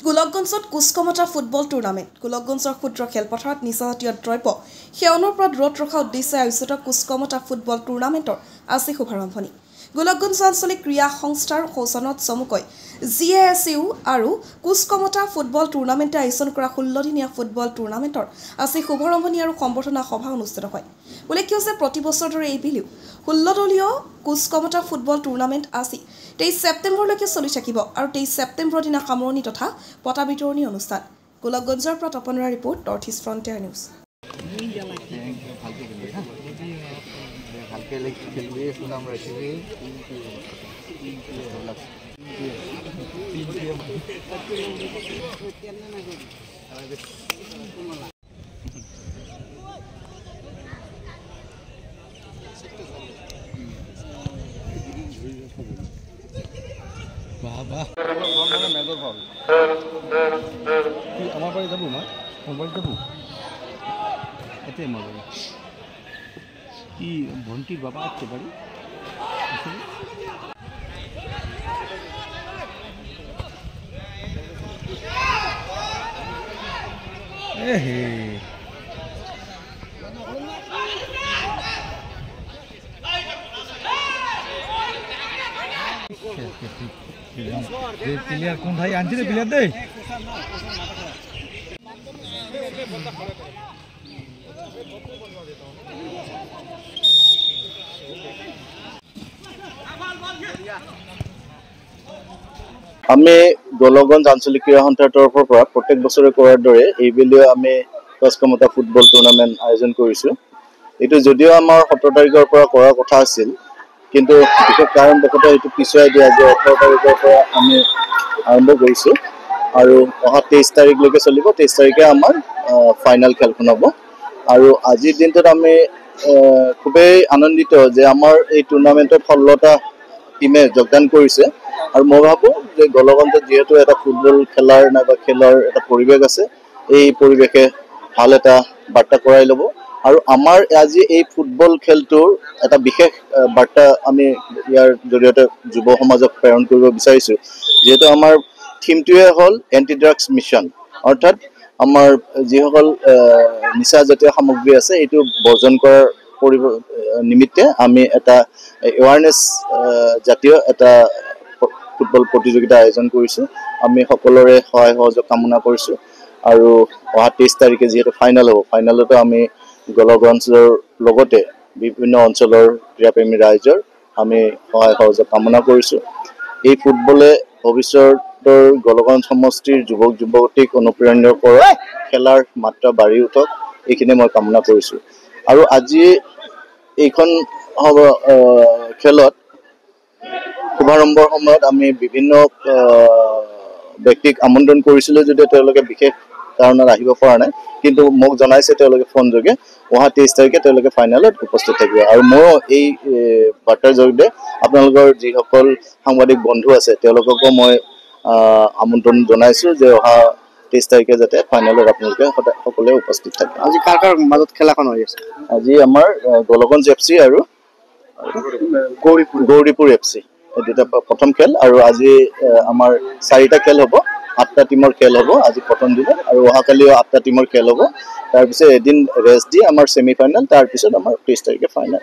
গোলকগঞ্জত কুচকমতা football tournament গোলকগঞ্জৰ ক্ষুদ্ৰ খেলপথাৰত নিচাজাতীয় দ্ৰব্য সেৱনৰ পৰা দূৰত ৰখা উদ্দেশ্যে আয়োজিত কুচকমতা ফুটবল টুৰ্ণামেণ্টৰ আজি শুভাৰম্ভণি গোলকগঞ্জ আঞ্চলিক ক্ৰীড়া সংস্থাৰ সৌজন্যত চমুকৈ GASU আৰু কুচকমতা ফুটবল টুৰ্ণামেণ্টে আয়োজন কৰা 16 দিনীয়া ফুটবল টুৰ্ণামেণ্টৰ আজি শুভাৰম্ভণি আৰু সম্বৰ্ধনা সভা অনুষ্ঠিত হয় উল্লেখ্য যে প্ৰতি বছৰ দৰে এইবিলিও 16 দলীয় কুচকমতা ফুটবল টুৰ্ণামেণ্ট আজি 23 ছেপ্টেম্বৰলৈকে চলি থাকিব আৰু 23 ছেপ্টেম্বৰৰ দিনা সামৰণি তথা পতা বিতৰণি অনুষ্ঠান গোলকগঞ্জৰ পৰা তপনৰা report North East Frontier News আমার বাড়ি যাবো মা আমার বাড়ি যাবো এতে আমার বাড়ি কি ভন্টির বাবা আসছে বাড়ি প্লেয়ার কোন ভাই আনছি রে প্লেয়ার দে আমি গোলকগঞ্জ আঞ্চলিক ক্ৰীড়া সন্থাৰ তৰফৰ পৰা প্ৰত্যেক বছৰে কৰাৰ দৰে এইবেলিও আমি কুচকমতা ফুটবল টুৰ্ণামেণ্ট আয়োজন কৰিছোঁ এইটো যদিও আমাৰ 17 তাৰিখৰ পৰা কৰাৰ কথা আছিল কিন্তু বিশেষ কাৰণবশতঃ এইটো পিছুৱাই দিয়া যে 18 তাৰিখৰ পৰা আমি আৰম্ভ কৰিছোঁ আৰু অহা 23 তাৰিখলৈকে চলিব 23 তাৰিখে আমাৰ ফাইনেল খেলখন হ'ব আৰু আজিৰ দিনটোত আমি খুবেই আনন্দিত যে আমাৰ এই টুৰ্ণামেণ্টত 16টা টিমে যোগদান কৰিছে আৰু মই ভাবোঁ যে গোলকগঞ্জত যিহেতু এটা ফুটবল খেলাৰ নাইবা খেলৰ এটা পৰিৱেশ আছে এই পৰিৱেশে ভাল এটা বাৰ্তা কৰাই ল'ব আৰু আমাৰ আজি এই ফুটবল খেলটোৰ এটা বিশেষ বাৰ্তা আমি ইয়াৰ জৰিয়তে যুৱ সমাজক প্ৰেৰণ কৰিব বিচাৰিছোঁ যিহেতু আমাৰ থিমটোৱে হ'ল এণ্টি ড্ৰাগছ মিছন অৰ্থাৎ আমাৰ যিসকল নিচাজাতীয় সামগ্ৰী আছে এইটো বৰ্জন কৰাৰ নিমিত্তে আমি এটা এৱাৰনেছ জাতীয় এটা ফুটবল প্ৰতিযোগিতা আয়োজন কৰিছোঁ আমি সকলোৰে সহায় সহযোগ কামনা কৰিছোঁ আৰু অহা 23 তাৰিখে যিহেতু ফাইনেল হ'ব ফাইনেলতো আমি গোলকগঞ্জৰ লগতে বিভিন্ন অঞ্চলৰ ক্ৰীড়াপ্ৰেমী ৰাইজৰ আমি সহায় সহযোগ কামনা কৰিছোঁ এই ফুটবলে ভৱিষ্যতৰ গোলকগঞ্জ সমষ্টিৰ যুৱক যুৱতীক অনুপ্ৰাণিত কৰা খেলাৰ মাত্ৰা বাঢ়ি উঠক এইখিনি মই কামনা কৰিছোঁ আৰু আজি এইখন খেলত শুভাৰম্ভৰ সময়ত আমি বিভিন্ন ব্যক্তিক আমন্ত্ৰণ কৰিছিলোঁ যদিও তেওঁলোকে বিশেষ কাৰণত আহিব পৰা নাই কিন্তু মোক জনাইছে তেওঁলোকে ফোন যোগে অহা 23 তাৰিখে তেওঁলোকে ফাইনেলত উপস্থিত থাকিব আৰু ময়ো এই বাৰ্তাৰ জৰিয়তে আপোনালোকৰ যিসকল সাংবাদিক বন্ধু আছে তেওঁলোককো মই আমন্ত্ৰণ জনাইছোঁ যে অহা 23 তাৰিখে যাতে ফাইনেলত আপোনালোকে সকলোৱে উপস্থিত থাকে আজি কাৰ কাৰ মাজত খেলাখন হৈ আছে আজি আমাৰ গোলকগঞ্জ FC আৰু গৌৰীপুৰ FC এটা প্ৰথম খেল আৰু আজি আমাৰ 4টা খেল হ'ব 8টা টিমৰ খেল হ'ব আজি প্ৰথম দিন আৰু অহাকালিও 8টা টিমৰ খেল হ'ব তাৰ পিছত এদিন ৰেষ্ট দি আমাৰ সেমি ফাইনেল তাৰ পিছত আমাৰ 23 তাৰিখে ফাইনেল